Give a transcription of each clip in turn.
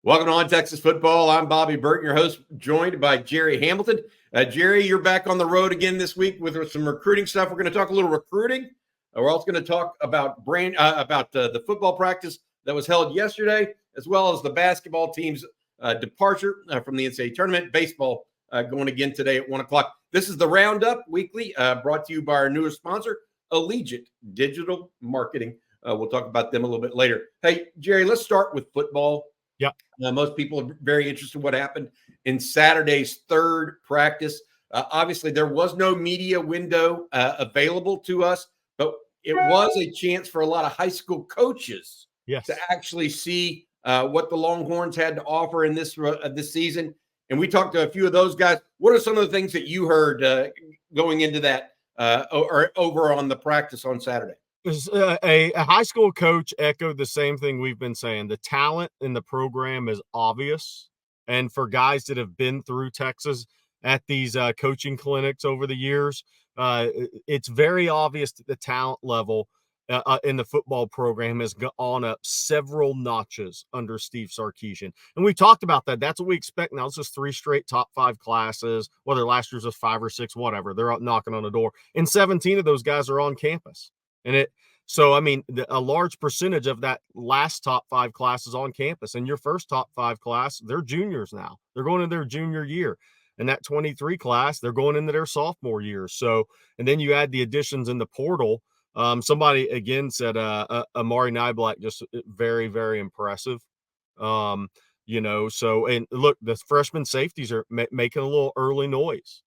Welcome on Texas Football. I'm Bobby Burton, your host, joined by Gerry Hamilton. Gerry, you're back on the road again this week with some recruiting stuff. We're going to talk a little recruiting. We're also going to talk about the football practice that was held yesterday, as well as the basketball team's departure from the NCAA Tournament. Baseball going again today at 1 o'clock. This is the Roundup Weekly, brought to you by our newest sponsor, Allegiant Digital Marketing. We'll talk about them a little bit later. Hey, Gerry, let's start with football. Yeah. Most people are very interested in what happened in Saturday's third practice. Obviously, there was no media window available to us, but it was a chance for a lot of high school coaches to actually see what the Longhorns had to offer in this season. And we talked to a few of those guys. What are some of the things that you heard going into that or over on the practice on Saturday? A high school coach echoed the same thing we've been saying. The talent in the program is obvious. And for guys that have been through Texas at these coaching clinics over the years, it's very obvious that the talent level in the football program has gone up several notches under Steve Sarkisian. And we talked about that. That's what we expect now. It's just 3 straight top 5 classes, whether last year's was 5 or 6, whatever. They're out knocking on the door. And 17 of those guys are on campus. So, I mean, a large percentage of that last top 5 class is on campus. And your first top 5 class, they're juniors now. They're going into their junior year. And that 23 class, they're going into their sophomore year. So, and then you add the additions in the portal. Somebody, again, said Amari Niblack, just very, very impressive. So, and look, the freshman safeties are making a little early noise.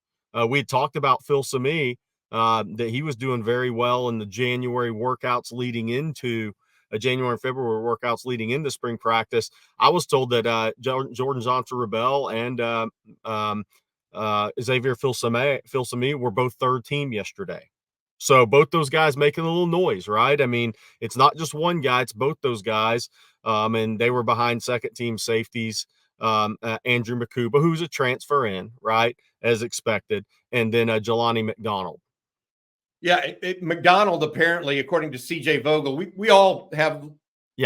We had talked about Phil Samee. That he was doing very well in the January workouts leading into January and February workouts leading into spring practice. I was told that Jordan Johnson-Rebel and Xavier Phil Samee were both third team yesterday. So both those guys making a little noise, right? I mean, it's not just one guy, it's both those guys. And they were behind second team safeties, Andrew Makuba, who's a transfer in, right, as expected, and then Jelani McDonald. Yeah, McDonald, apparently, according to CJ Vogel, we all have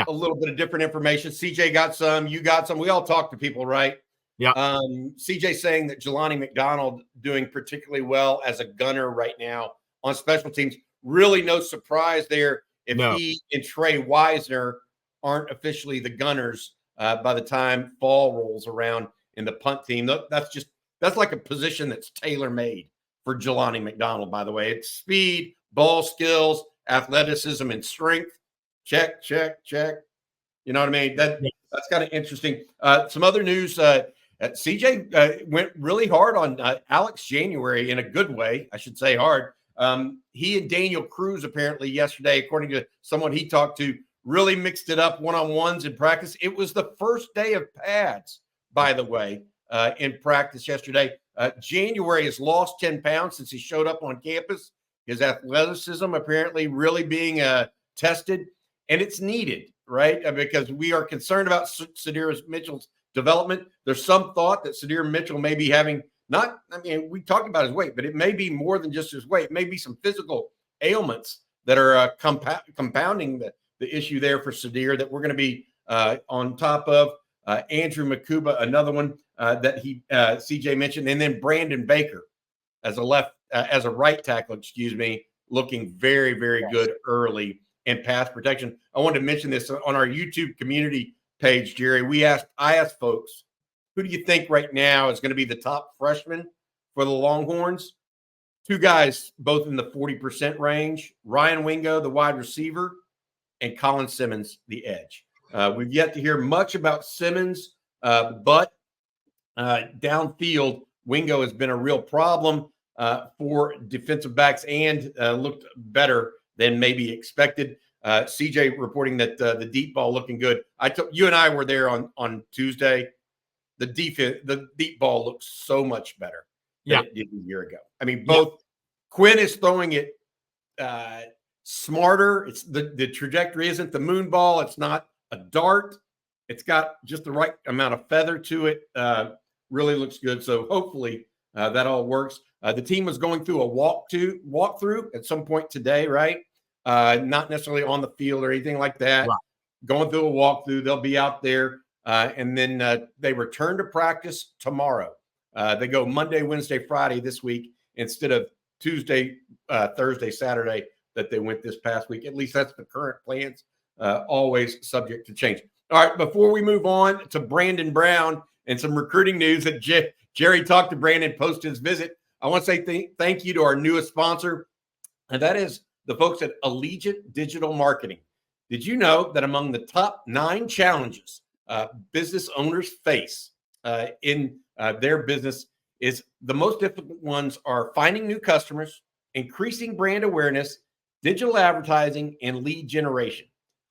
a little bit of different information. CJ got some, you got some. We all talk to people, right? Yeah. CJ saying that Jelani McDonald doing particularly well as a gunner right now on special teams. Really no surprise there if he and Trey Wisner aren't officially the gunners by the time fall rolls around in the punt team. That's like a position that's tailor-made for Jelani McDonald, by the way. It's speed, ball skills, athleticism, and strength. Check. You know what I mean? That's kind of interesting. Some other news. CJ went really hard on Alex January in a good way, I should say hard. He and Daniel Cruz apparently yesterday, according to someone he talked to, really mixed it up one-on-ones in practice. It was the first day of pads, by the way, in practice yesterday. January has lost 10 pounds since he showed up on campus. His athleticism apparently really being tested, and it's needed, right? Because we are concerned about Sydir Mitchell's development. There's some thought that Sydir Mitchell may be having we talked about his weight, but it may be more than just his weight. It may be some physical ailments that are compounding the issue there for Sydir that we're going to be on top of. Andrew Makuba, another one that CJ mentioned, and then Brandon Baker as a right tackle, looking very, very good early in pass protection. I wanted to mention this on our YouTube community page, Gerry. I asked folks, who do you think right now is going to be the top freshman for the Longhorns? 2 guys, both in the 40% range: Ryan Wingo, the wide receiver, and Colin Simmons, the edge. We've yet to hear much about Simmons, but downfield, Wingo has been a real problem for defensive backs and looked better than maybe expected. CJ reporting that the deep ball looking good. You and I were there on Tuesday. The deep ball looks so much better than it did a year ago. I mean, Quinn is throwing it smarter. It's the trajectory isn't the moon ball. It's not a dart. It's got just the right amount of feather to it. Really looks good. So hopefully that all works. The team was going through a walkthrough at some point today, right? Not necessarily on the field or anything like that. Right. Going through a walkthrough. They'll be out there And then they return to practice tomorrow. They go Monday, Wednesday, Friday this week instead of Tuesday, Thursday, Saturday that they went this past week. At least that's the current plans, always subject to change. All right, before we move on to Brandon Brown and some recruiting news that Jerry talked to Brandon post his visit, I want to say thank you to our newest sponsor, and that is the folks at Allegiant Digital Marketing. Did you know that among the top 9 challenges business owners face in their business is the most difficult ones are finding new customers, increasing brand awareness, digital advertising, and lead generation?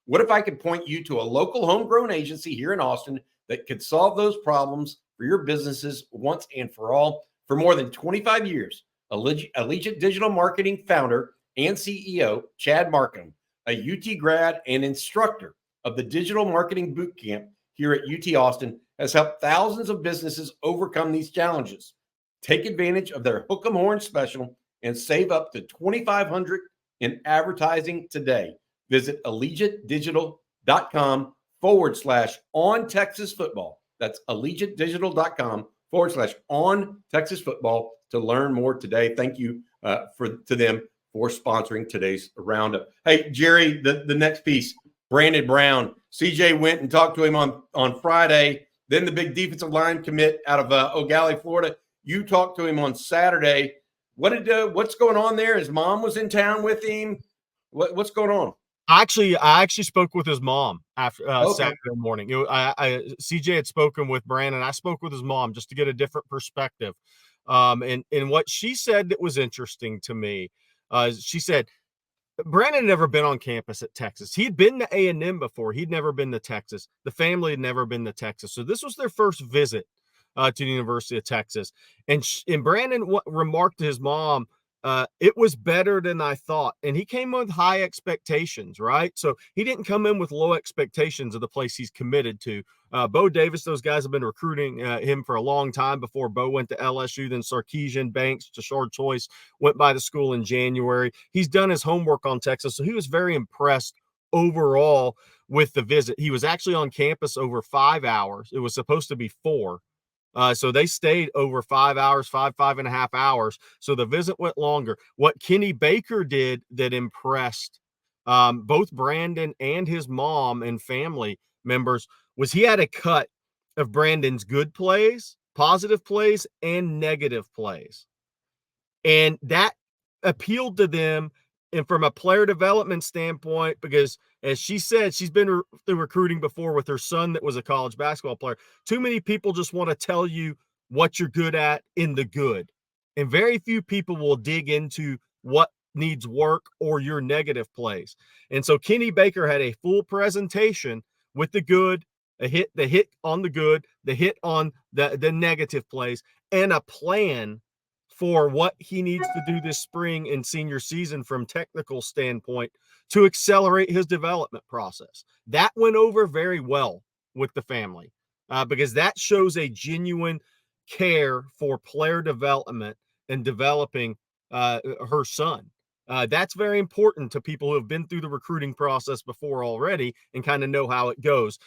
What if I could point you to a local homegrown agency here in Austin that could solve those problems for your businesses once and for all? For more than 25 years, Allegiant Digital Marketing founder and CEO Chad Markham, a UT grad and instructor of the Digital Marketing Bootcamp here at UT Austin, has helped thousands of businesses overcome these challenges. Take advantage of their Hook 'em Horn special and save up to $2,500 in advertising today. Visit allegiantdigital.com/ontexasfootball. That's allegiantdigital.com/ontexasfootball to learn more today. Thank you to them for sponsoring today's roundup. Hey, Jerry, the next piece, Brandon Brown. CJ went and talked to him on Friday. Then the big defensive line commit out of Eau Gallie, Florida. You talked to him on Saturday. What's going on there? His mom was in town with him. What's going on? I actually spoke with his mom after Saturday morning. CJ had spoken with Brandon. I spoke with his mom just to get a different perspective. And what she said that was interesting to me, she said Brandon had never been on campus at Texas. He'd been to A&M before. He'd never been to Texas. The family had never been to Texas. So this was their first visit to the University of Texas. And Brandon remarked to his mom, it was better than I thought. And he came with high expectations, right? So he didn't come in with low expectations of the place he's committed to. Bo Davis, those guys have been recruiting him for a long time before Bo went to LSU. Then Sarkisian, Banks, Tashard Choice went by the school in January. He's done his homework on Texas. So he was very impressed overall with the visit. He was actually on campus over 5 hours. It was supposed to be 4. So they stayed over 5 hours, 5.5 hours. So the visit went longer. What Kenny Baker did that impressed both Brandon and his mom and family members was he had a cut of Brandon's good plays, positive plays, and negative plays. And that appealed to them. And from a player development standpoint, because as she said, she's been through recruiting before with her son that was a college basketball player. Too many people just want to tell you what you're good at in the good. And very few people will dig into what needs work or your negative plays. And so Kenny Baker had a full presentation with the good, the hit on the good, the hit on the negative plays, and a plan for what he needs to do this spring and senior season from technical standpoint to accelerate his development process. That went over very well with the family because that shows a genuine care for player development and developing her son. That's very important to people who have been through the recruiting process before already and kind of know how it goes.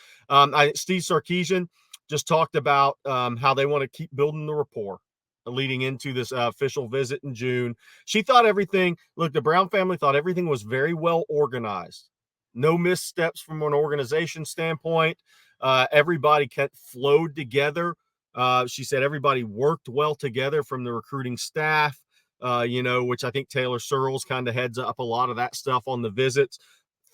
Steve Sarkisian just talked about how they want to keep building the rapport leading into this official visit in June. She thought the Brown family thought everything was very well organized. No missteps from an organization standpoint. Everybody flowed together. She said everybody worked well together from the recruiting staff, which I think Taylor Searles kind of heads up a lot of that stuff on the visits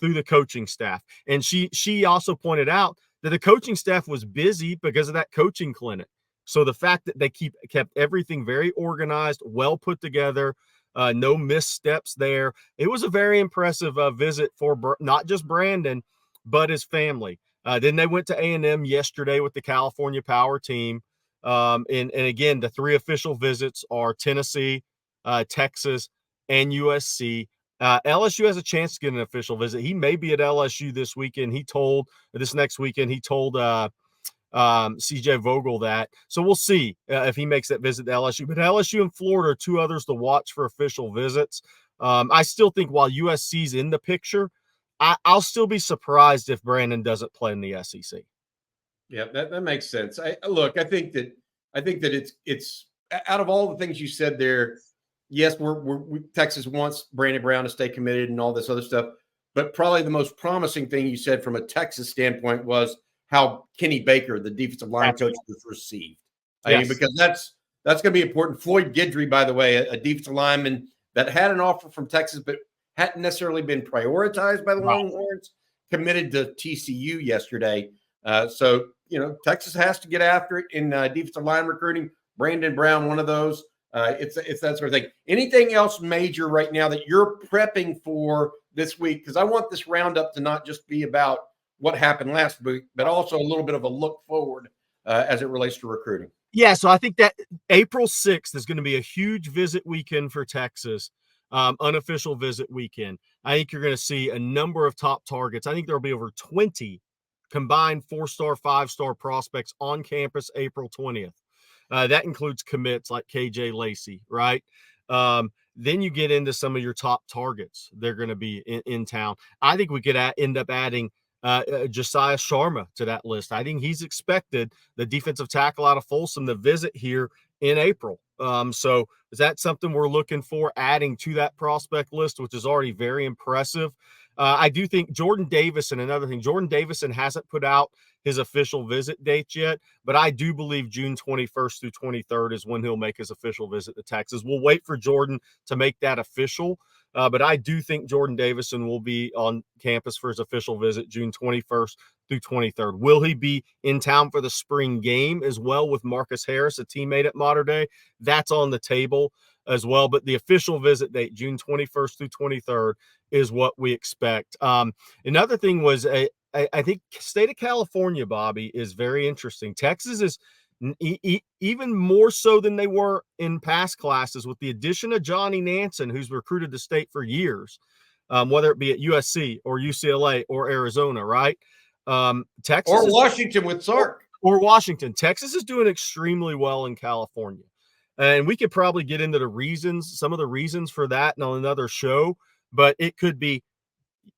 through the coaching staff. And she also pointed out that the coaching staff was busy because of that coaching clinic. So the fact that they kept everything very organized, well put together, no missteps there. It was a very impressive visit for not just Brandon, but his family. Then they went to A&M yesterday with the California Power team. And again, the 3 official visits are Tennessee, Texas, and USC. LSU has a chance to get an official visit. He may be at LSU this next weekend. He told CJ Vogel that. So we'll see if he makes that visit to LSU. But LSU and Florida are 2 others to watch for official visits. I still think while USC's in the picture, I'll still be surprised if Brandon doesn't play in the SEC. Yeah, that makes sense. I think that it's out of all the things you said there. Yes, Texas wants Brandon Brown to stay committed and all this other stuff, but probably the most promising thing you said from a Texas standpoint was how Kenny Baker, the defensive line coach, was received. I mean, because that's going to be important. Floyd Guidry, by the way, a defensive lineman that had an offer from Texas, but hadn't necessarily been prioritized by the Longhorns, committed to TCU yesterday. So, Texas has to get after it in defensive line recruiting. Brandon Brown, one of those. It's that sort of thing. Anything else major right now that you're prepping for this week? Because I want this roundup to not just be about what happened last week, but also a little bit of a look forward as it relates to recruiting. Yeah, so I think that April 6th is going to be a huge visit weekend for Texas, unofficial visit weekend. I think you're going to see a number of top targets. I think there will be over 20 combined 4-star, 5-star prospects on campus April 20th. That includes commits like KJ Lacey, right? Then you get into some of your top targets. They're going to be in town. I think we could end up adding Josiah Sharma to that list. I think he's expected, the defensive tackle out of Folsom, to visit here in April. So is that something we're looking for, adding to that prospect list, which is already very impressive? I do think Jordan Davison, another thing, Jordan Davison hasn't put out his official visit dates yet, but I do believe June 21st through 23rd is when he'll make his official visit to Texas. We'll wait for Jordan to make that official, but I do think Jordan Davison will be on campus for his official visit June 21st through 23rd. Will he be in town for the spring game as well with Marcus Harris, a teammate at Mater Dei? That's on the table as well, but the official visit date, June 21st through 23rd, is what we expect. Another thing was I think state of California, Bobby, is very interesting. Texas is even more so than they were in past classes with the addition of Johnny Nansen, who's recruited the state for years, whether it be at USC or UCLA or Arizona, right? Texas or Washington with Sark. Or Washington. Texas is doing extremely well in California. And we could probably get into the reasons, some of the reasons for that on another show, but it could be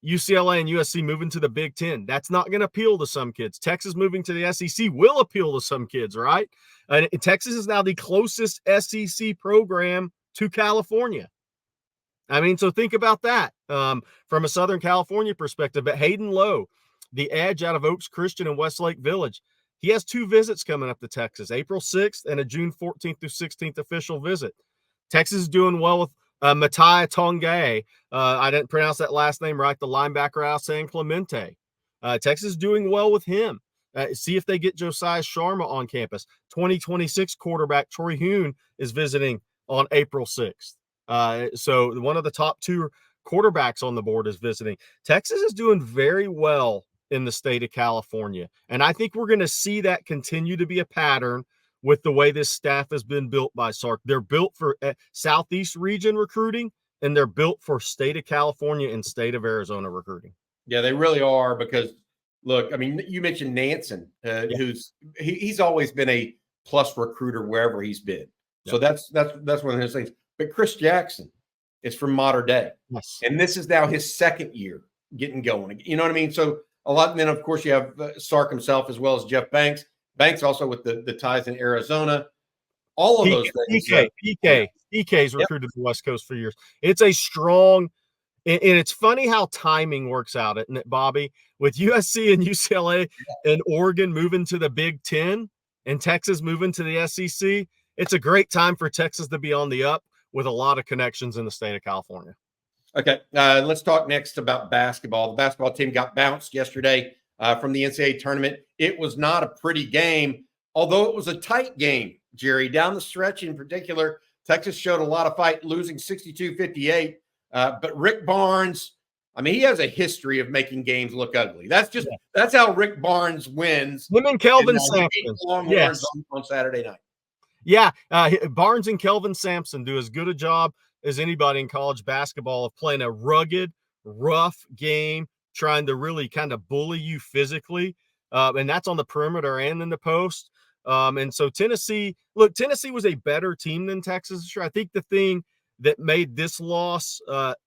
UCLA and USC moving to the Big Ten. That's not going to appeal to some kids. Texas moving to the SEC will appeal to some kids, right? And Texas is now the closest SEC program to California. I mean, so think about that from a Southern California perspective. But Hayden Lowe, the edge out of Oaks Christian and Westlake Village, he has 2 visits coming up to Texas, April 6th and a June 14th through 16th official visit. Texas is doing well with Matai Tongae. I didn't pronounce that last name right, the linebacker out of San Clemente. Texas is doing well with him. See if they get Josiah Sharma on campus. 2026 quarterback Troy Hoon is visiting on April 6th. So one of the top 2 quarterbacks on the board is visiting. Texas is doing very well in the state of California. And I think we're going to see that continue to be a pattern with the way this staff has been built by Sark. They're built for Southeast region recruiting, and they're built for state of California and state of Arizona recruiting. Yeah, they really are, because look, I mean, you mentioned Nansen, he's always been a plus recruiter wherever he's been. So that's one of his things. But Chris Jackson is from Mater Dei. Yes. And this is now his second year getting going. You know what I mean? So a lot, and then of course you have Sark himself as well as Jeff Banks. Banks also with the ties in Arizona. All of those things. PK's recruited the West Coast for years. It's a strong, and it's funny how timing works out, isn't it, Bobby? With USC and UCLA and Oregon moving to the Big Ten and Texas moving to the SEC, it's a great time for Texas to be on the up with a lot of connections in the state of California. Okay, let's talk next about basketball. The basketball team got bounced yesterday from the NCAA tournament. It was not a pretty game, although it was a tight game, Jerry. Down the stretch in particular, Texas showed a lot of fight, losing 62-58. But Rick Barnes, I mean, he has a history of making games look ugly. That's how Rick Barnes wins. Him and Kelvin Sampson. Longhorns on Saturday night. Yeah, Barnes and Kelvin Sampson do as good a job as anybody in college basketball of playing a rugged, rough game, trying to really kind of bully you physically. And that's on the perimeter and in the post. And so Tennessee was a better team than Texas. Sure, I think the thing that made this loss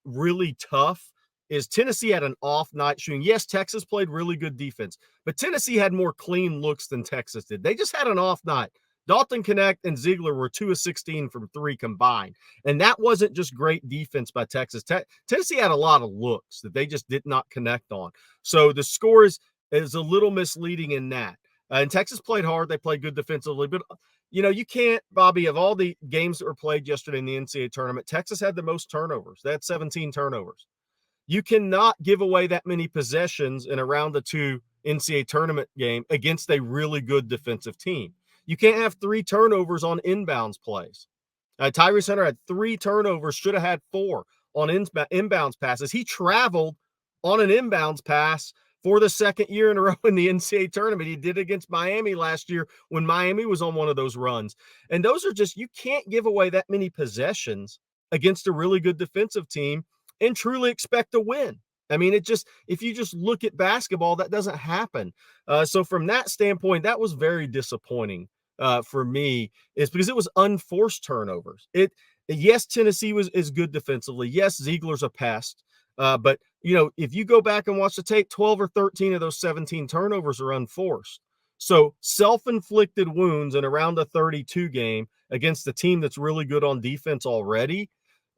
really tough is Tennessee had an off night shooting. Yes, Texas played really good defense, but Tennessee had more clean looks than Texas did. They just had an off night. Dalton Knecht and Ziegler were 2 of 16 from 3 combined. And that wasn't just great defense by Texas. Tennessee had a lot of looks that they just did not connect on. So the score is a little misleading in that. And Texas played hard. They played good defensively. But, you can't, Bobby, of all the games that were played yesterday in the NCAA tournament, Texas had the most turnovers. They had 17 turnovers. You cannot give away that many possessions in a round of 2 NCAA tournament game against a really good defensive team. You can't have 3 turnovers on inbounds plays. Tyrese Hunter had 3 turnovers, should have had 4 on inbounds passes. He traveled on an inbounds pass for the second year in a row in the NCAA tournament. He did it against Miami last year when Miami was on one of those runs. And those are just, you can't give away that many possessions against a really good defensive team and truly expect to win. I mean, if you just look at basketball, that doesn't happen. So from that standpoint, that was very disappointing for me, is because it was unforced turnovers. Yes, Tennessee is good defensively. Yes, Ziegler's a pest. But if you go back and watch the tape, 12 or 13 of those 17 turnovers are unforced. So self-inflicted wounds in a round of 32 game against a team that's really good on defense already.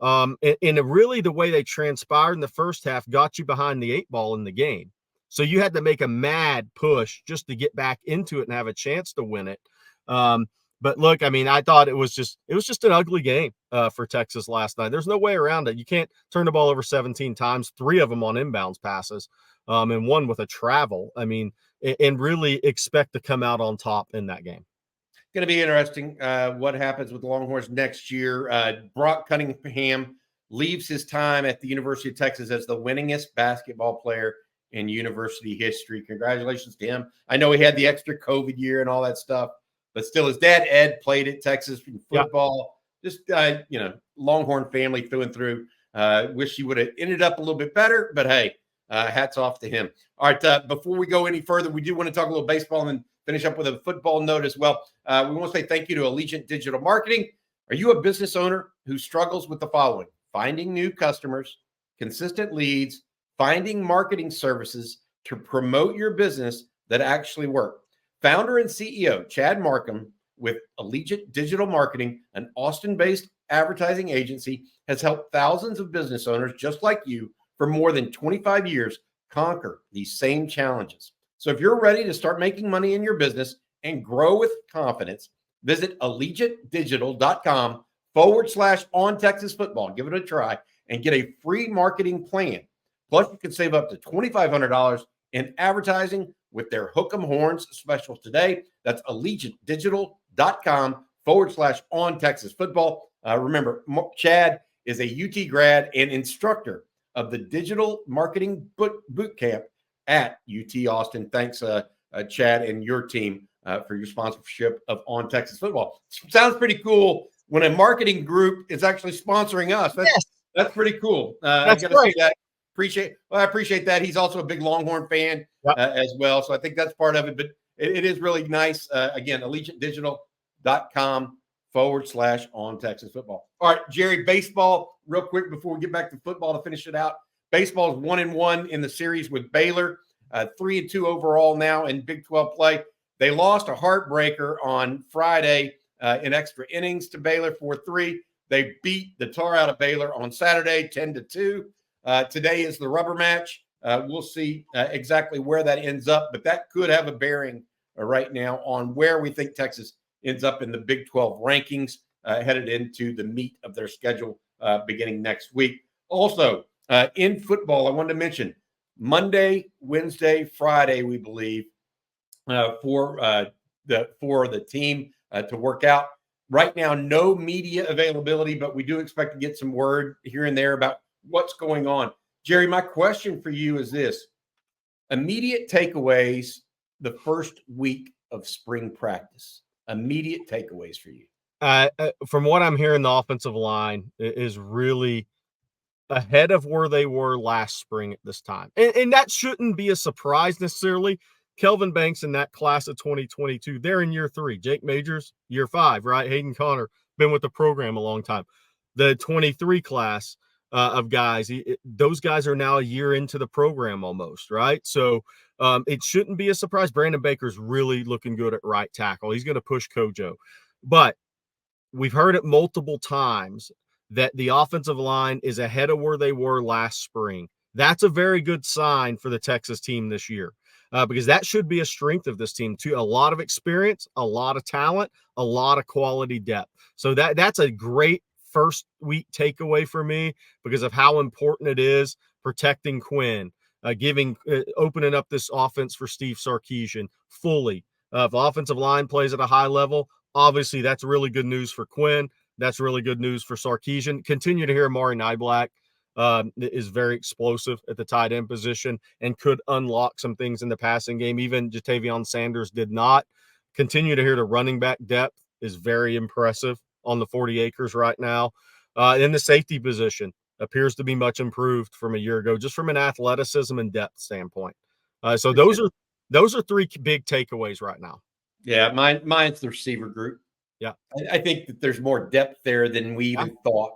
And really the way they transpired in the first half got you behind the 8 ball in the game. So you had to make a mad push just to get back into it and have a chance to win it. But look, I mean, I thought it was just an ugly game for Texas last night. There's no way around it. You can't turn the ball over 17 times, 3 of them on inbounds passes, and 1 with a travel. I mean, and really expect to come out on top in that game. Going to be interesting what happens with the Longhorns next year. Brock Cunningham leaves his time at the University of Texas as the winningest basketball player in university history. Congratulations to him. I know he had the extra COVID year and all that stuff, but still his dad, Ed, played at Texas in football. Yeah. Just, Longhorn family through and through. Wish he would have ended up a little bit better, but hey, hats off to him. All right, before we go any further, we do want to talk a little baseball and then finish up with a football note as well. We want to say thank you to Allegiant Digital Marketing. Are you a business owner who struggles with the following? Finding new customers, consistent leads, finding marketing services to promote your business that actually work. Founder and CEO Chad Markham with Allegiant Digital Marketing, an Austin-based advertising agency, has helped thousands of business owners just like you for more than 25 years conquer these same challenges. So if you're ready to start making money in your business and grow with confidence, visit allegiantdigital.com/ontexasfootball. Give it a try and get a free marketing plan. Plus, you can save up to $2,500 in advertising with their Hook 'em Horns special today. That's allegiantdigital.com/ontexasfootball. Remember, Chad is a UT grad and instructor of the Digital Marketing Boot Camp at UT Austin. Thanks, Chad, and your team for your sponsorship of On Texas Football. Sounds pretty cool when a marketing group is actually sponsoring us. That's pretty cool. That's I got to say that. I appreciate that. He's also a big Longhorn fan as well. So I think that's part of it. But it is really nice. Again, allegiantdigital.com/ontexasfootball. All right, Jerry, baseball, real quick before we get back to football to finish it out. Baseball is 1-1 in the series with Baylor, 3-2 overall now in Big 12 play. They lost a heartbreaker on Friday in extra innings to Baylor 4-3. They beat the tar out of Baylor on Saturday 10-2. Today is the rubber match. We'll see exactly where that ends up, but that could have a bearing right now on where we think Texas ends up in the Big 12 rankings headed into the meat of their schedule beginning next week. Also, in football, I wanted to mention Monday, Wednesday, Friday, we believe, for the team to work out. Right now, no media availability, but we do expect to get some word here and there about what's going on. Jerry, my question for you is this. Immediate takeaways the first week of spring practice. Immediate takeaways for you. From what I'm hearing, the offensive line is really ahead of where they were last spring at this time. And that shouldn't be a surprise necessarily. Kelvin Banks in that class of 2022, they're in year 3. Jake Majors, year 5, right? Hayden Connor, been with the program a long time. The 23 class, of guys. Those guys are now a year into the program almost, right? So it shouldn't be a surprise. Brandon Baker's really looking good at right tackle. He's going to push Kojo. But we've heard it multiple times that the offensive line is ahead of where they were last spring. That's a very good sign for the Texas team this year, because that should be a strength of this team too. A lot of experience, a lot of talent, a lot of quality depth. So that's a great first week takeaway for me because of how important it is protecting Quinn, opening up this offense for Steve Sarkisian fully. If offensive line plays at a high level, obviously that's really good news for Quinn. That's really good news for Sarkisian. Continue to hear Amari Niblack is very explosive at the tight end position and could unlock some things in the passing game. Even Jatavion Sanders did not. Continue to hear the running back depth is very impressive on the 40 acres right now. In the safety position appears to be much improved from a year ago, just from an athleticism and depth standpoint. So those are three big takeaways right now. Yeah, mine's the receiver group. Yeah. I think that there's more depth there than we even thought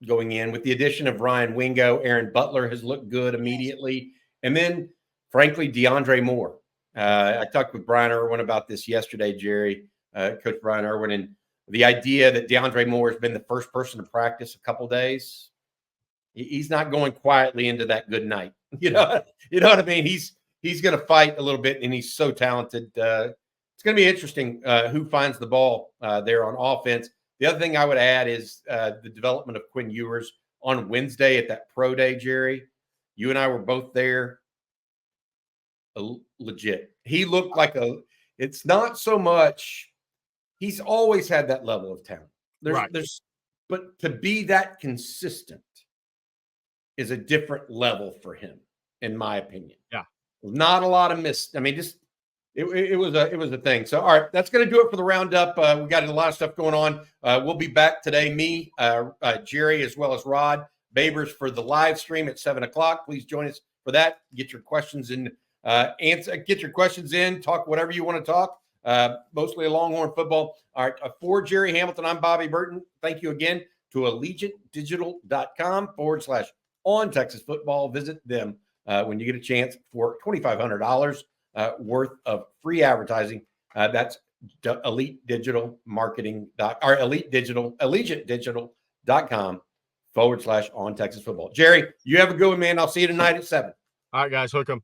going in. With the addition of Ryan Wingo, Aaron Butler has looked good immediately. And then, frankly, DeAndre Moore. I talked with Brian Irwin about this yesterday, Jerry, Coach Brian Irwin, and the idea that DeAndre Moore has been the first person to practice a couple days. He's not going quietly into that good night. You know what I mean? He's going to fight a little bit, and he's so talented. It's going to be interesting who finds the ball there on offense. The other thing I would add is the development of Quinn Ewers on Wednesday at that pro day, Jerry. You and I were both there. Legit. He looked like it's not so much. He's always had that level of talent. But to be that consistent is a different level for him, in my opinion. Yeah. Not a lot of it was a thing. So, all right, that's going to do it for the roundup. We got a lot of stuff going on. We'll be back today. Me, Jerry, as well as Rod Babers for the live stream at 7:00. Please join us for that. Get your questions in. Get your questions in. Talk whatever you want to talk. Mostly Longhorn football. All right. For Gerry Hamilton, I'm Bobby Burton. Thank you again to allegiantedigital.com/ontexasfootball. Visit them when you get a chance for $2,500 worth of free advertising. That's Elite Digital Marketing or allegiantedigital.com/ontexasfootball. Jerry, you have a good one, man. I'll see you tonight at 7. All right, guys, hook 'em.